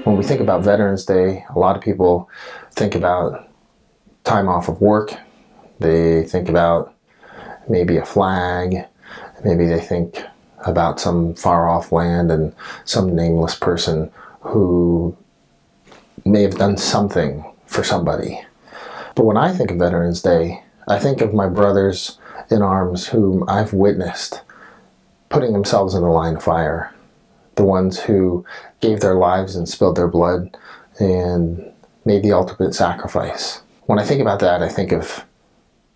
When we think about Veterans Day, a lot of people think about time off of work. They think about maybe a flag. Maybe they think about some far-off land and some nameless person who may have done something for somebody. But when I think of Veterans Day, I think of my brothers in arms whom I've witnessed putting themselves in the line of fire. The ones who gave their lives and spilled their blood and made the ultimate sacrifice. When I think about that, I think of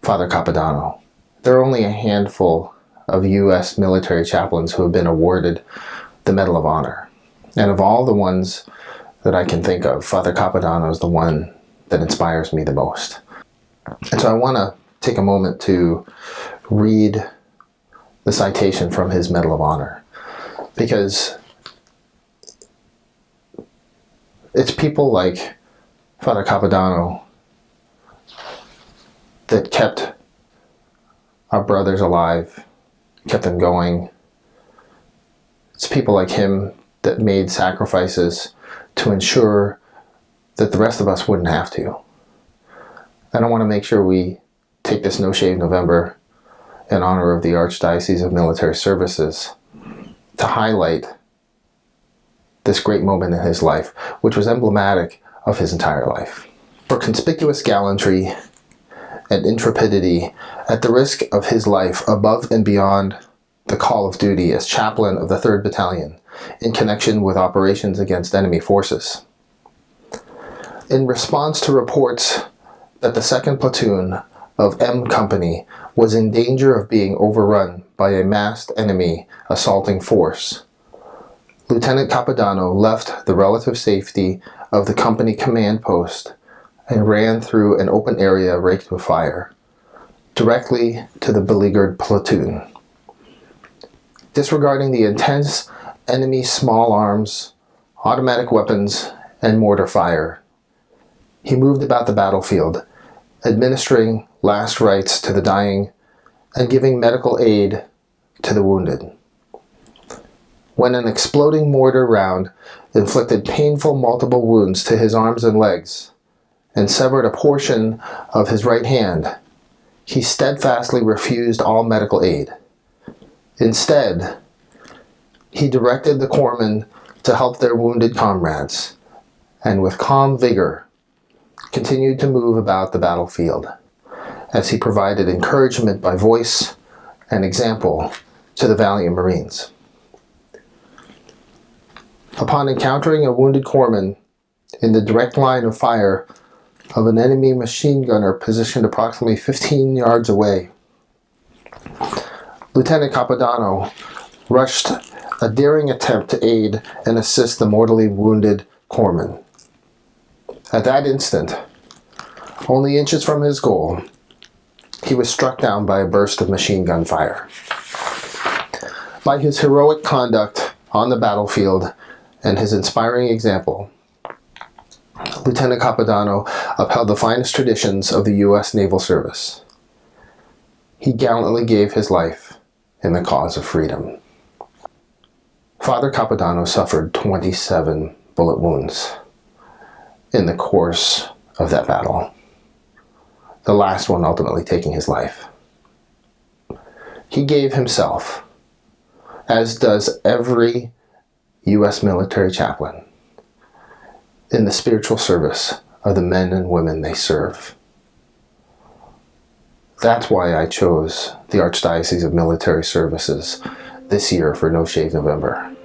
Father Capodanno. There are only a handful of U.S. military chaplains who have been awarded the Medal of Honor. And of all the ones that I can think of, Father Capodanno is the one that inspires me the most. And so I want to take a moment to read the citation from his Medal of Honor, because it's people like Father Capodanno that kept our brothers alive, kept them going. It's people like him that made sacrifices to ensure that the rest of us wouldn't have to. And I want to make sure we take this No Shave November in honor of the Archdiocese of Military Services to highlight this great moment in his life, which was emblematic of his entire life. For conspicuous gallantry and intrepidity, at the risk of his life above and beyond the call of duty as chaplain of the 3rd Battalion in connection with operations against enemy forces. In response to reports that the 2nd Platoon of M Company was in danger of being overrun by a massed enemy assaulting force, Lieutenant Capodanno left the relative safety of the company command post and ran through an open area raked with fire, directly to the beleaguered platoon. Disregarding the intense enemy small arms, automatic weapons, and mortar fire, he moved about the battlefield, administering last rites to the dying and giving medical aid to the wounded. When an exploding mortar round inflicted painful multiple wounds to his arms and legs and severed a portion of his right hand, he steadfastly refused all medical aid. Instead, he directed the corpsmen to help their wounded comrades, and with calm vigor continued to move about the battlefield as he provided encouragement by voice and example to the valiant Marines. Upon encountering a wounded corpsman in the direct line of fire of an enemy machine gunner positioned approximately 15 yards away, Lieutenant Capodanno rushed a daring attempt to aid and assist the mortally wounded corpsman. At that instant, only inches from his goal, he was struck down by a burst of machine gun fire. By his heroic conduct on the battlefield and his inspiring example, Lieutenant Capodanno upheld the finest traditions of the U.S. Naval Service. He gallantly gave his life in the cause of freedom. Father Capodanno suffered 27 bullet wounds in the course of that battle, the last one ultimately taking his life. He gave himself, as does every U.S. military chaplain, in the spiritual service of the men and women they serve. That's why I chose the Archdiocese of Military Services this year for No Shave November.